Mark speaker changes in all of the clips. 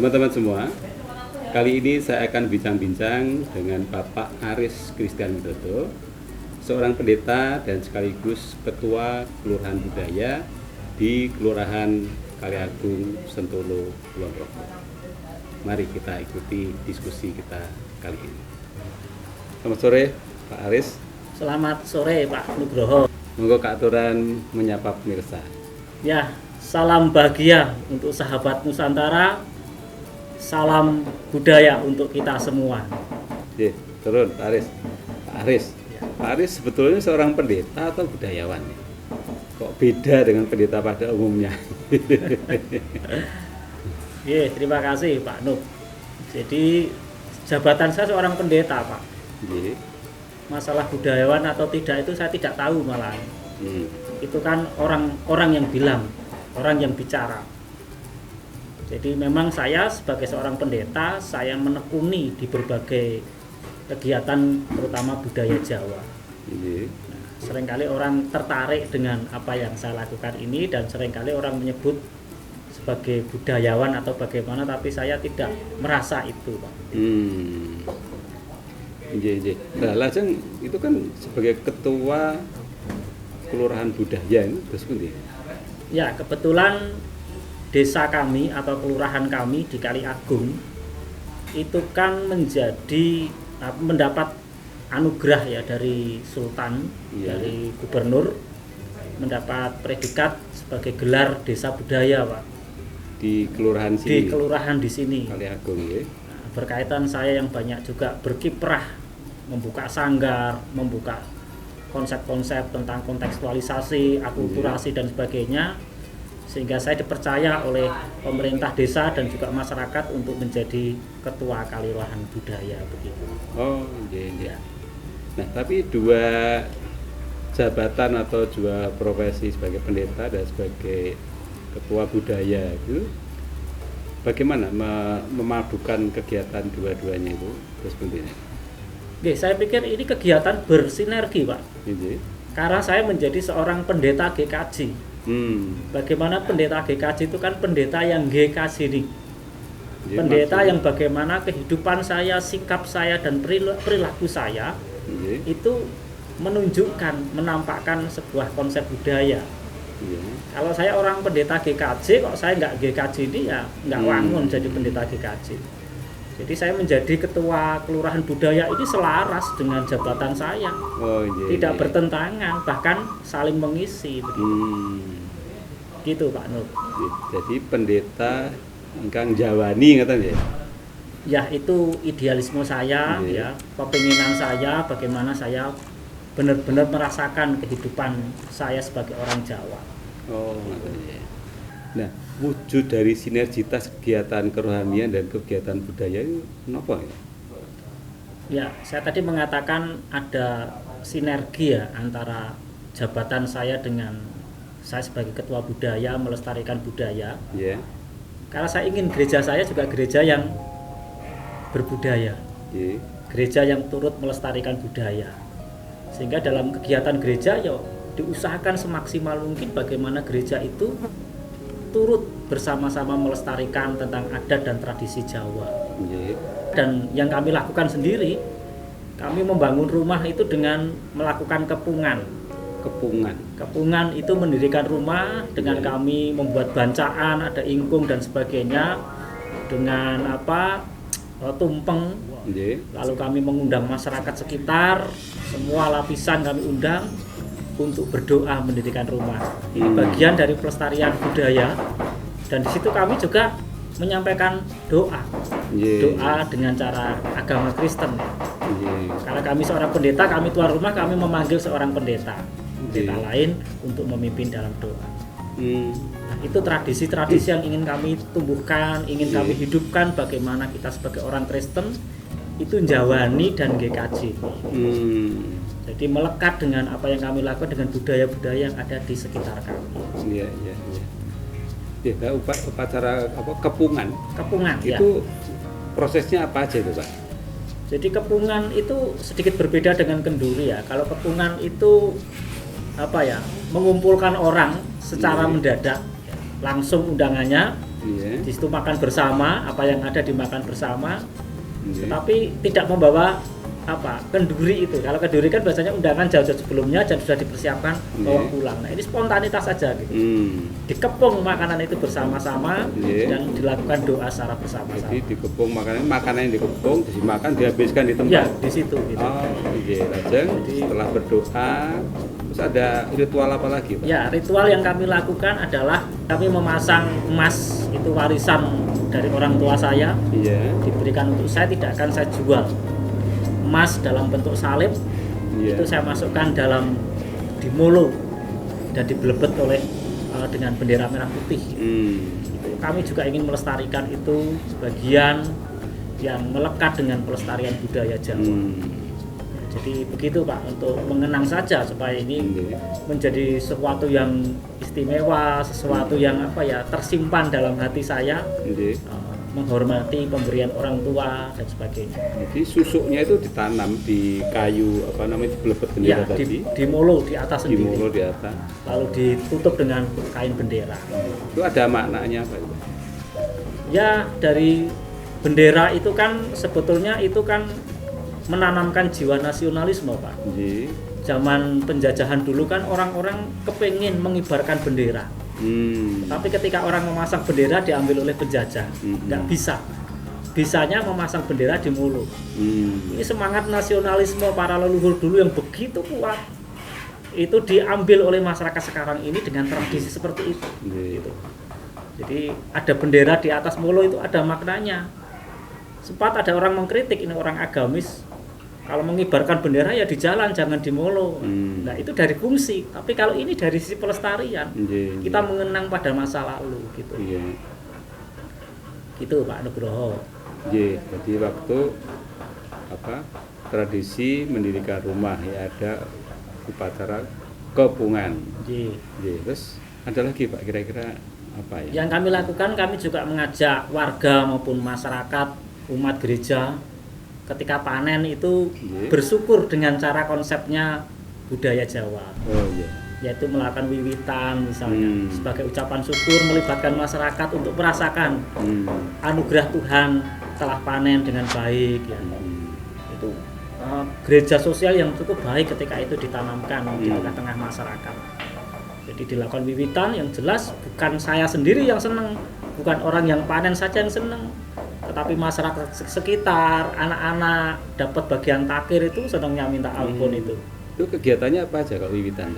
Speaker 1: Teman-teman semua, kali ini saya akan bincang-bincang dengan Bapak Aris Christian Widodo, seorang pendeta dan sekaligus Ketua Kelurahan Budaya di Kelurahan Kaliagung, Sentolo, Kulon Progo. Mari kita ikuti diskusi kita kali ini. Selamat sore, Pak Aris.
Speaker 2: Selamat sore, Pak Nugroho.
Speaker 1: Monggo keaturan menyapa pemirsa.
Speaker 2: Ya, salam bahagia untuk sahabat Nusantara. Salam budaya untuk kita semua.
Speaker 1: Oke, turun Pak Aris. Pak Aris, Pak Aris sebetulnya seorang pendeta atau budayawan? Kok beda dengan pendeta pada umumnya?
Speaker 2: Terima kasih Pak Nuk. Jadi jabatan saya seorang pendeta, Pak. Masalah budayawan atau tidak itu saya tidak tahu malah. Itu kan orang yang bilang, orang yang bicara. Jadi memang saya sebagai seorang pendeta, saya menekuni di berbagai kegiatan terutama budaya Jawa. Nah, seringkali orang tertarik dengan apa yang saya lakukan ini dan seringkali orang menyebut sebagai budayawan atau bagaimana, tapi saya tidak merasa itu, Pak.
Speaker 1: Nah, lajeng itu kan sebagai ketua Kelurahan Budaya terus pundi?
Speaker 2: Ya, kebetulan desa kami atau kelurahan kami di Kaliagung itu kan mendapat anugerah ya dari Sultan, dari Gubernur, mendapat predikat sebagai gelar desa budaya, Pak.
Speaker 1: Di kelurahan sini.
Speaker 2: Di kelurahan di sini.
Speaker 1: Kaliagung ya.
Speaker 2: Nah, berkaitan saya yang banyak juga berkiprah membuka sanggar, membuka konsep-konsep tentang kontekstualisasi, akulturasi dan sebagainya, sehingga saya dipercaya oleh pemerintah desa dan juga masyarakat untuk menjadi ketua Kelurahan Budaya begitu.
Speaker 1: Oh, iya. Nah, tapi dua jabatan atau dua profesi sebagai pendeta dan sebagai ketua budaya itu bagaimana memadukan kegiatan dua-duanya itu terus pentingnya?
Speaker 2: Saya pikir ini kegiatan bersinergi, Pak. Karena saya menjadi seorang pendeta GKJ. Bagaimana pendeta GKJ itu kan pendeta yang GKJ ini. Pendeta yang bagaimana kehidupan saya, sikap saya dan perilaku saya itu menunjukkan, menampakkan sebuah konsep budaya. Kalau saya orang pendeta GKJ, kok saya nggak GKJ ini ya nggak wangun jadi pendeta GKJ. Jadi saya menjadi ketua Kelurahan Budaya ini selaras dengan jabatan saya. Tidak bertentangan, bahkan saling mengisi. Gitu Pak Nur.
Speaker 1: Jadi pendeta ingkang Jawani ngaten ya?
Speaker 2: Ya, itu idealisme saya, ya, kepinginan saya bagaimana saya benar-benar merasakan kehidupan saya sebagai orang Jawa.
Speaker 1: Nah, wujud dari sinergitas kegiatan kerohanian dan kegiatan budaya itu kenapa ya?
Speaker 2: Ya, saya tadi mengatakan ada sinergi ya antara jabatan saya dengan saya sebagai ketua budaya, melestarikan budaya. Karena saya ingin gereja saya juga gereja yang berbudaya. Gereja yang turut melestarikan budaya. Sehingga dalam kegiatan gereja ya diusahakan semaksimal mungkin bagaimana gereja itu turut bersama-sama melestarikan tentang adat dan tradisi Jawa. Dan yang kami lakukan sendiri, kami membangun rumah itu dengan melakukan kepungan. Kepungan itu mendirikan rumah dengan kami membuat bancaan, ada ingkung dan sebagainya dengan tumpeng. Lalu kami mengundang masyarakat sekitar, semua lapisan kami undang untuk berdoa mendirikan rumah. Ini bagian dari pelestarian budaya dan di situ kami juga menyampaikan doa dengan cara agama Kristen. Karena kami seorang pendeta, kami tuan rumah, kami memanggil seorang pendeta lain untuk memimpin dalam doa. Nah, itu tradisi-tradisi yang ingin kami tumbuhkan, ingin kami hidupkan, bagaimana kita sebagai orang Kristen itu Jawani dan GKJ. Jadi melekat dengan apa yang kami lakukan dengan budaya-budaya yang ada di sekitar kami.
Speaker 1: Nah, upacara kepungan itu prosesnya apa aja itu, Pak?
Speaker 2: Jadi kepungan itu sedikit berbeda dengan kenduri ya. Kalau kepungan itu mengumpulkan orang secara mendadak, langsung undangannya
Speaker 1: Iya.
Speaker 2: Di situ makan bersama, apa yang ada dimakan bersama,
Speaker 1: Iya.
Speaker 2: tetapi tidak membawa kenduri itu. Kalau kenduri kan biasanya undangan jauh-jauh sebelumnya dan sudah dipersiapkan bawa pulang. Nah, ini spontanitas saja gitu. Dikepung makanan itu bersama-sama dan dilakukan doa secara bersama-sama.
Speaker 1: Jadi dikepung makanan yang dikepung dimakan dihabiskan di tempat.
Speaker 2: Ya, di situ gitu.
Speaker 1: Oh, iya, lajeng setelah berdoa terus ada ritual apa lagi, Pak?
Speaker 2: Ya, ritual yang kami lakukan adalah kami memasang emas, itu warisan dari orang tua saya.
Speaker 1: Iya.
Speaker 2: Diberikan untuk saya, tidak akan saya jual. Emas dalam bentuk salib, itu saya masukkan dalam dimolo dan dibelebet oleh dengan bendera merah putih. Itu kami juga ingin melestarikan itu sebagian yang melekat dengan pelestarian budaya Jawa. Jadi begitu Pak, untuk mengenang saja supaya ini menjadi sesuatu yang istimewa, sesuatu yang tersimpan dalam hati saya. Menghormati pemberian orang tua dan sebagainya.
Speaker 1: Jadi susuknya itu ditanam di kayu dibelebet bendera tadi.
Speaker 2: Dimolo di atas sendiri.
Speaker 1: Dimolo di atas.
Speaker 2: Lalu ditutup dengan kain bendera.
Speaker 1: Itu ada maknanya apa itu?
Speaker 2: Ya, dari bendera itu kan sebetulnya itu kan menanamkan jiwa nasionalisme, Pak. Zaman penjajahan dulu kan orang-orang kepingin mengibarkan bendera. Tapi ketika orang memasang bendera diambil oleh penjajah, nggak bisa. Bisanya memasang bendera di mulut. Ini semangat nasionalisme para leluhur dulu yang begitu kuat, itu diambil oleh masyarakat sekarang ini dengan tradisi seperti itu. Gitu. Jadi ada bendera di atas mulut itu ada maknanya. Sempat ada orang mengkritik, ini orang agamis, kalau mengibarkan bendera ya di jalan, jangan di molo. Nah itu dari fungsi, tapi kalau ini dari sisi pelestarian, kita mengenang pada masa lalu gitu. Gitu Pak Nugroho.
Speaker 1: Jadi waktu tradisi mendirikan rumah ya ada upacara kepungan. Terus ada lagi Pak kira-kira apa ya?
Speaker 2: Yang kami lakukan, kami juga mengajak warga maupun masyarakat, umat gereja ketika panen itu bersyukur dengan cara konsepnya budaya Jawa. Yaitu melakukan wiwitan misalnya sebagai ucapan syukur, melibatkan masyarakat untuk merasakan anugerah Tuhan telah panen dengan baik ya. Itu gereja sosial yang cukup baik ketika itu ditanamkan di tengah-tengah masyarakat. Jadi dilakukan wiwitan yang jelas bukan saya sendiri yang senang, bukan orang yang panen saja yang senang, tetapi masyarakat sekitar, anak-anak dapat bagian takir itu senangnya minta ampun itu.
Speaker 1: Itu kegiatannya apa aja kalau wiwitan?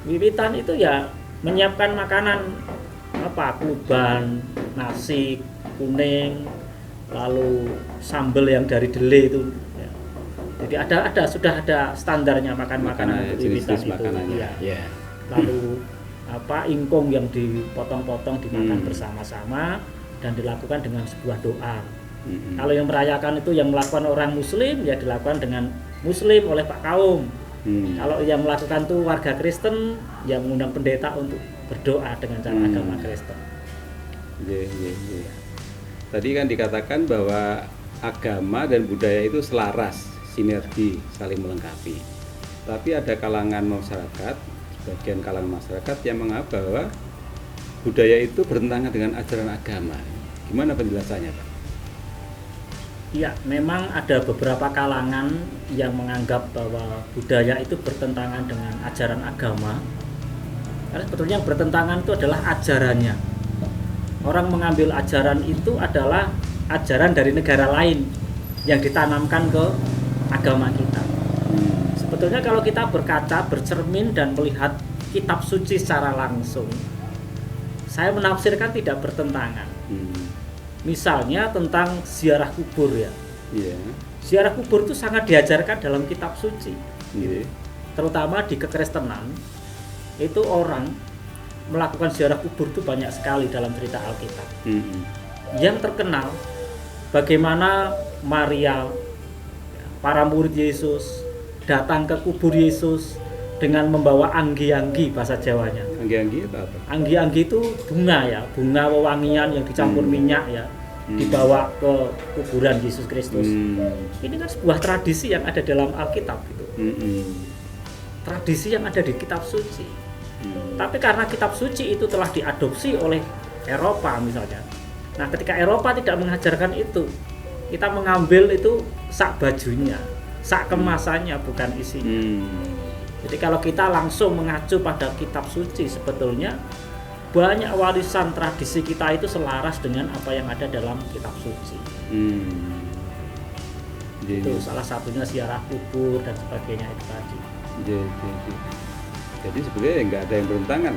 Speaker 2: Wiwitan itu ya menyiapkan makanan kuban, nasi kuning, lalu sambal yang dari dele itu. Ya. Jadi sudah ada standarnya makanan untuk wiwitan itu. Ya. Lalu ingkung yang dipotong-potong dimakan bersama-sama dan dilakukan dengan sebuah doa. Kalau yang merayakan itu yang melakukan orang Muslim ya dilakukan dengan Muslim oleh Pak Kaum. Kalau yang melakukan itu warga Kristen yang mengundang pendeta untuk berdoa dengan cara agama Kristen.
Speaker 1: Tadi kan dikatakan bahwa agama dan budaya itu selaras, sinergi, saling melengkapi. Tapi ada kalangan masyarakat, sebagian kalangan masyarakat yang menganggap bahwa budaya itu bertentangan dengan ajaran agama. Gimana penjelasannya, Pak?
Speaker 2: Ya, memang ada beberapa kalangan yang menganggap bahwa budaya itu bertentangan dengan ajaran agama. Karena sebetulnya yang bertentangan itu adalah ajarannya. Orang mengambil ajaran itu adalah ajaran dari negara lain yang ditanamkan ke agama kita. Sebetulnya kalau kita berkaca, bercermin dan melihat kitab suci secara langsung, saya menafsirkan tidak bertentangan. Misalnya tentang ziarah kubur ya. Ziarah kubur itu sangat diajarkan dalam kitab suci. Terutama di kekristenan, itu orang melakukan ziarah kubur itu banyak sekali dalam cerita Alkitab. Yang terkenal bagaimana Maria, para murid Yesus datang ke kubur Yesus dengan membawa anggi-anggi bahasa Jawanya.
Speaker 1: Anggi-anggi itu apa?
Speaker 2: Anggi-anggi itu bunga ya, bunga wewangian yang dicampur minyak ya, dibawa ke kuburan Yesus Kristus. Ini kan sebuah tradisi yang ada dalam Alkitab gitu. Tradisi yang ada di kitab suci. Tapi karena kitab suci itu telah diadopsi oleh Eropa misalnya, Nah, ketika Eropa tidak mengajarkan itu, kita mengambil itu sak bajunya, sak kemasannya, bukan isinya. Jadi kalau kita langsung mengacu pada kitab suci, sebetulnya banyak warisan tradisi kita itu selaras dengan apa yang ada dalam kitab suci. Itu salah satunya ziarah kubur dan sebagainya itu tadi.
Speaker 1: Jadi sebenarnya nggak ada yang bertentangan.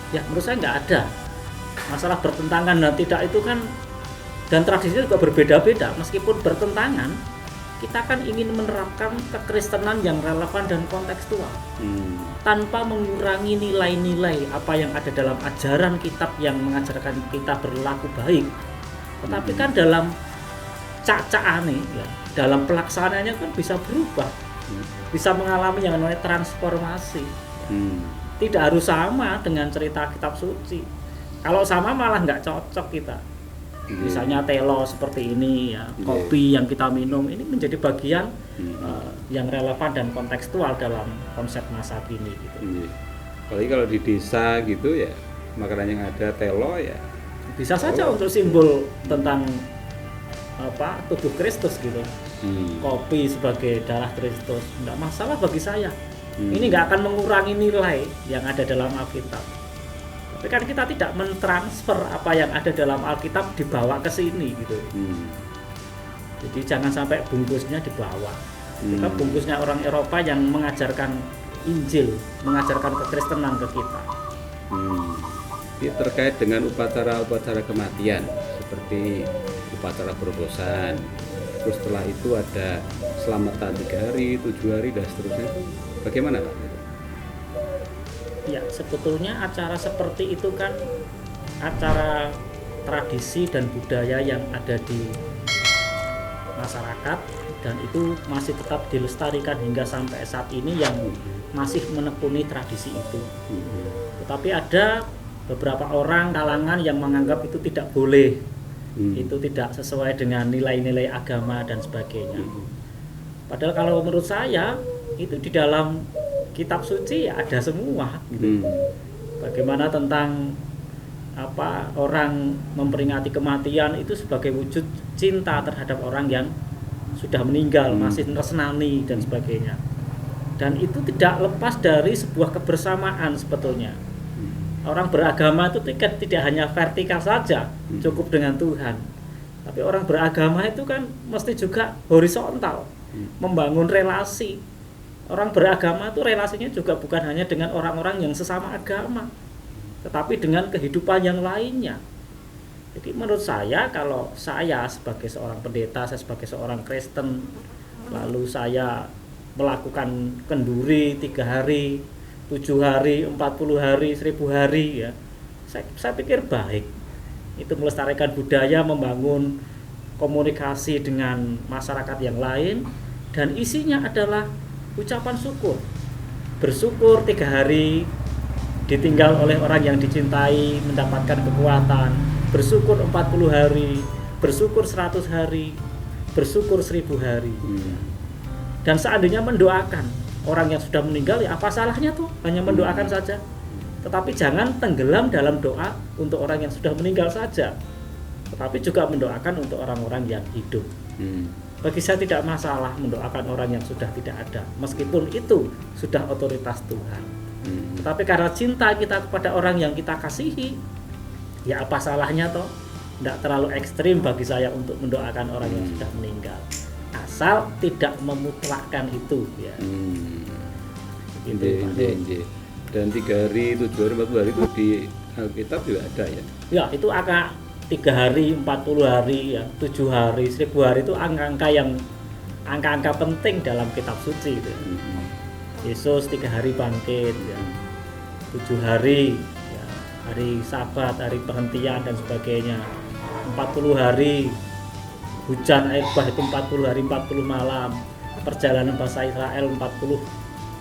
Speaker 2: Ya, menurut saya nggak ada masalah bertentangan dan tidak itu kan, dan tradisinya juga berbeda-beda. Meskipun bertentangan, kita kan ingin menerapkan kekristenan yang relevan dan kontekstual, tanpa mengurangi nilai-nilai apa yang ada dalam ajaran kitab yang mengajarkan kita berlaku baik. Tetapi kan dalam cacaan ya, dalam pelaksanaannya kan bisa berubah, bisa mengalami yang namanya transformasi. Tidak harus sama dengan cerita kitab suci. Kalau sama malah nggak cocok kita. Misalnya telo seperti ini ya, kopi yang kita minum ini menjadi bagian yang relevan dan kontekstual dalam konsep masa kini gitu.
Speaker 1: Apalagi kalau di desa gitu ya, makanan yang ada telo ya
Speaker 2: bisa saja untuk simbol tentang tubuh Kristus gitu. Kopi sebagai darah Kristus nggak masalah bagi saya. Ini nggak akan mengurangi nilai yang ada dalam Alkitab. Tapi kan kita tidak mentransfer apa yang ada dalam Alkitab dibawa ke sini gitu. Jadi jangan sampai bungkusnya dibawa. Kita bungkusnya orang Eropa yang mengajarkan Injil, mengajarkan kekristenan ke kita.
Speaker 1: Ini terkait dengan upacara-upacara kematian seperti upacara berobosan. Terus setelah itu ada selamatan 3 hari, 7 hari dan seterusnya. Bagaimana Pak?
Speaker 2: Ya, sebetulnya acara seperti itu kan acara tradisi dan budaya yang ada di masyarakat, dan itu masih tetap dilestarikan hingga sampai saat ini yang masih menekuni tradisi itu. Tetapi ada beberapa orang kalangan yang menganggap itu tidak boleh, itu tidak sesuai dengan nilai-nilai agama dan sebagainya. Padahal kalau menurut saya itu di dalam kitab suci ya ada semua gitu. Bagaimana tentang orang memperingati kematian itu sebagai wujud cinta terhadap orang yang sudah meninggal, masih resnani dan sebagainya. Dan itu tidak lepas dari sebuah kebersamaan sebetulnya. Orang beragama itu tidak hanya vertikal saja, cukup dengan Tuhan. Tapi orang beragama itu kan mesti juga horizontal, membangun relasi. Orang beragama itu relasinya juga bukan hanya dengan orang-orang yang sesama agama, tetapi dengan kehidupan yang lainnya. Jadi menurut saya, kalau saya sebagai seorang pendeta, saya sebagai seorang Kristen, lalu saya melakukan kenduri 3 hari, 7 hari, 40 hari, 1000 hari ya, saya pikir baik. Itu melestarikan budaya, membangun komunikasi dengan masyarakat yang lain, dan isinya adalah ucapan syukur. Bersyukur 3 hari ditinggal oleh orang yang dicintai, mendapatkan kekuatan. Bersyukur 40 hari, bersyukur 100 hari, bersyukur 1000 hari. Dan seandainya mendoakan orang yang sudah meninggal, ya apa salahnya tuh, hanya mendoakan saja. Tetapi jangan tenggelam dalam doa untuk orang yang sudah meninggal saja, tetapi juga mendoakan untuk orang-orang yang hidup. Bagi saya tidak masalah mendoakan orang yang sudah tidak ada, meskipun itu sudah otoritas Tuhan. Tetapi karena cinta kita kepada orang yang kita kasihi, ya apa salahnya toh? Tidak terlalu ekstrim bagi saya untuk mendoakan orang yang sudah meninggal, asal tidak memutlakkan itu ya.
Speaker 1: Dan 3 hari, 7 hari, 40 hari itu di Alkitab juga ada ya? Ya,
Speaker 2: itu angka 3 hari, 40 hari, ya, 7 hari, 1000 hari itu angka-angka penting dalam kitab suci itu. Yesus 3 hari bangkit, ya. 7 hari, ya, hari Sabat, hari perhentian dan sebagainya. 40 hari hujan air bah itu 40 hari 40 malam. Perjalanan bangsa Israel 40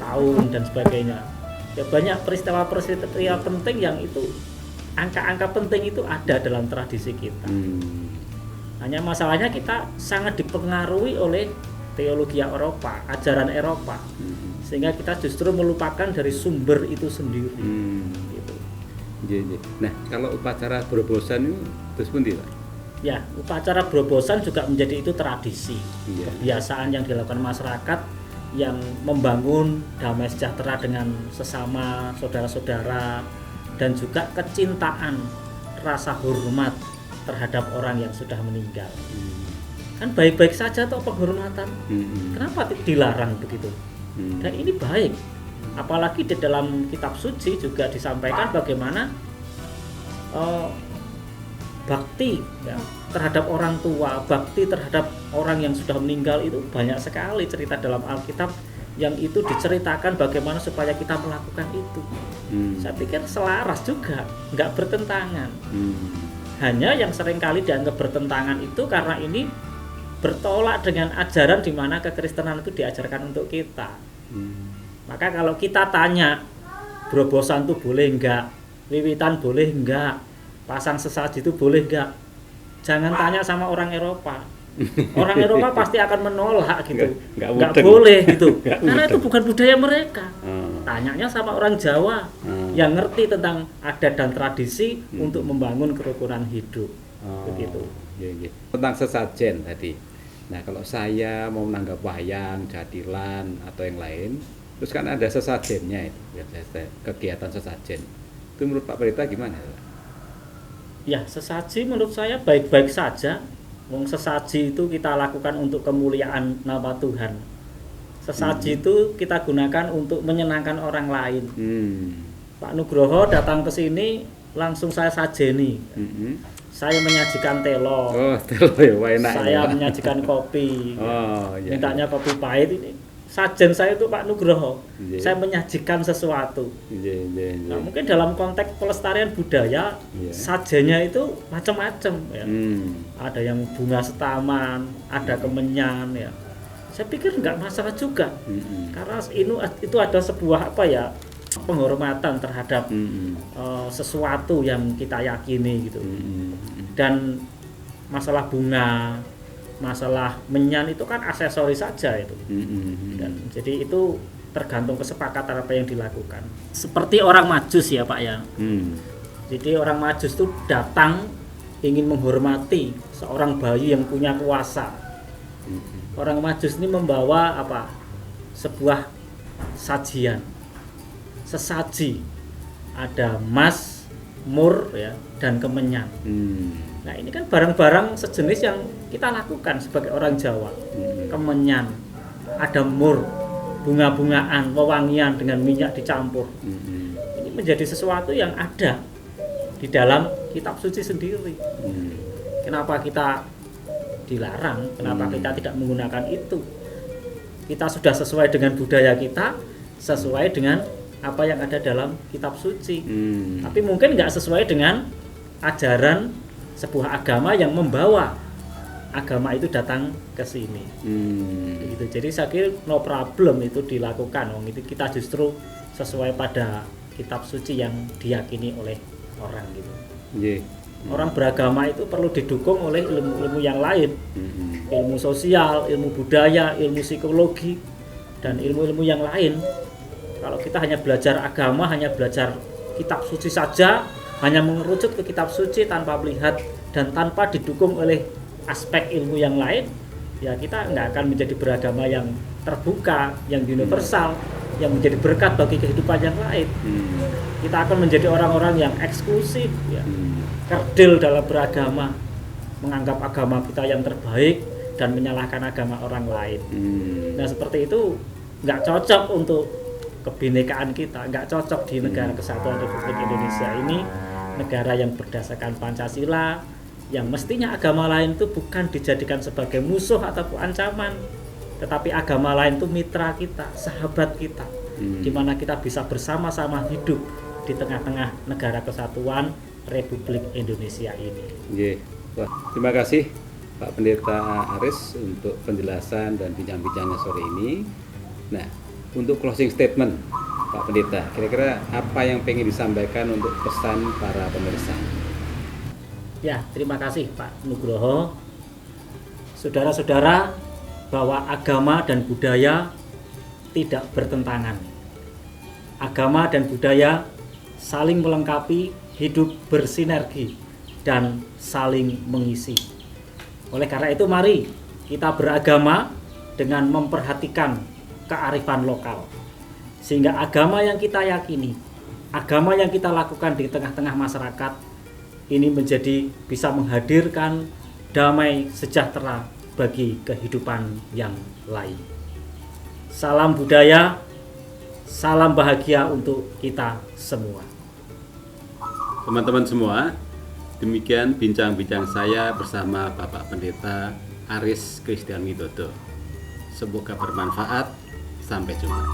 Speaker 2: tahun dan sebagainya. Ya, banyak peristiwa-peristiwa penting yang itu, angka-angka penting itu ada dalam tradisi kita. Hanya masalahnya kita sangat dipengaruhi oleh teologi Eropa, ajaran Eropa, sehingga kita justru melupakan dari sumber itu sendiri. Gitu.
Speaker 1: Nah, kalau upacara berobosan itu terus pun tidak?
Speaker 2: Ya, upacara berobosan juga menjadi itu tradisi,
Speaker 1: Iya.
Speaker 2: kebiasaan yang dilakukan masyarakat yang membangun damai sejahtera dengan sesama saudara-saudara dan juga kecintaan, rasa hormat terhadap orang yang sudah meninggal. Kan baik-baik saja toh penghormatan. Kenapa dilarang begitu? Dan ini baik. Apalagi di dalam kitab suci juga disampaikan bagaimana bakti ya, terhadap orang tua, bakti terhadap orang yang sudah meninggal itu banyak sekali cerita dalam Alkitab yang itu diceritakan bagaimana supaya kita melakukan itu. Saya pikir selaras juga, nggak bertentangan. Hanya yang seringkali dianggap bertentangan itu karena ini bertolak dengan ajaran di mana kekristenan itu diajarkan untuk kita. Maka kalau kita tanya, berobosan itu boleh enggak? Wiwitan boleh enggak? Pasang sesaji itu boleh enggak? Jangan tanya sama orang Eropa. Orang Eropa pasti akan menolak gitu. Enggak boleh gitu. Karena itu bukan budaya mereka. Tanyanya sama orang Jawa yang ngerti tentang adat dan tradisi untuk membangun kerukunan hidup. Begitu.
Speaker 1: Iya. Tentang sesajen tadi. Nah, kalau saya mau menanggap wayang, jadilan atau yang lain, terus kan ada sesajennya itu, kegiatan sesajen. Itu menurut Pak Pendeta gimana?
Speaker 2: Ya, sesaji menurut saya baik-baik saja. Wong sesaji itu kita lakukan untuk kemuliaan nama Tuhan. Sesaji itu kita gunakan untuk menyenangkan orang lain. Pak Nugroho datang ke sini langsung saya sajeni. Saya menyajikan telo.
Speaker 1: Oh, telo ya, enak.
Speaker 2: Saya menyajikan kopi.
Speaker 1: Oh, iya.
Speaker 2: Mintanya kopi pahit ini. Sajen saya itu Pak Nugroho. Saya menyajikan sesuatu. Nah, mungkin dalam konteks pelestarian budaya, sajennya itu macam-macam ya. Ada yang bunga setaman, ada kemenyan ya. Saya pikir nggak masalah juga. Karena itu ada sebuah penghormatan terhadap sesuatu yang kita yakini gitu. Dan masalah bunga, masalah menyan itu kan aksesoris saja itu. Dan jadi itu tergantung kesepakatan apa yang dilakukan. Seperti orang Majus ya Pak ya. Jadi orang Majus itu datang ingin menghormati seorang bayi yang punya kuasa. Orang Majus ini membawa sebuah sajian, sesaji, ada emas, mur ya, dan kemenyan. Nah ini kan barang-barang sejenis yang kita lakukan sebagai orang Jawa. Kemenyan, ada mur, bunga-bungaan, wewangian dengan minyak dicampur. Ini menjadi sesuatu yang ada di dalam kitab suci sendiri. Kenapa kita dilarang? Kenapa kita tidak menggunakan itu? Kita sudah sesuai dengan budaya kita, sesuai dengan apa yang ada dalam kitab suci. Tapi mungkin nggak sesuai dengan ajaran sebuah agama yang membawa agama itu datang ke sini. Gitu. Jadi saya kira no problem itu dilakukan. Itu kita justru sesuai pada kitab suci yang diyakini oleh orang gitu. Orang beragama itu perlu didukung oleh ilmu-ilmu yang lain. Ilmu sosial, ilmu budaya, ilmu psikologi, dan ilmu-ilmu yang lain. Kalau kita hanya belajar agama, hanya belajar kitab suci saja, hanya mengerucut ke kitab suci tanpa melihat dan tanpa didukung oleh aspek ilmu yang lain, ya kita nggak akan menjadi beragama yang terbuka, yang universal, yang menjadi berkat bagi kehidupan yang lain. Kita akan menjadi orang-orang yang eksklusif, ya, kerdil dalam beragama, menganggap agama kita yang terbaik dan menyalahkan agama orang lain. Nah seperti itu nggak cocok untuk kebinekaan kita, nggak cocok di negara kesatuan Republik Indonesia ini, negara yang berdasarkan Pancasila, yang mestinya agama lain itu bukan dijadikan sebagai musuh ataupun ancaman, tetapi agama lain itu mitra kita, sahabat kita, di mana kita bisa bersama-sama hidup di tengah-tengah negara kesatuan Republik Indonesia ini.
Speaker 1: Wah, terima kasih Pak Pendeta Aris untuk penjelasan dan bincang-bincangnya sore ini. Nah, untuk closing statement Pak Pendeta, kira-kira apa yang pengen disampaikan untuk pesan para pemirsa?
Speaker 2: Ya, terima kasih Pak Nugroho. Saudara-saudara, bahwa agama dan budaya tidak bertentangan. Agama dan budaya saling melengkapi, hidup bersinergi, dan saling mengisi. Oleh karena itu mari kita beragama dengan memperhatikan kearifan lokal. Sehingga agama yang kita yakini, agama yang kita lakukan di tengah-tengah masyarakat ini menjadi bisa menghadirkan damai sejahtera bagi kehidupan yang lain. Salam budaya, salam bahagia untuk kita semua.
Speaker 1: Teman-teman semua, demikian bincang-bincang saya bersama Bapak Pendeta Aris Christian Widodo. Semoga bermanfaat. Sampai jumpa.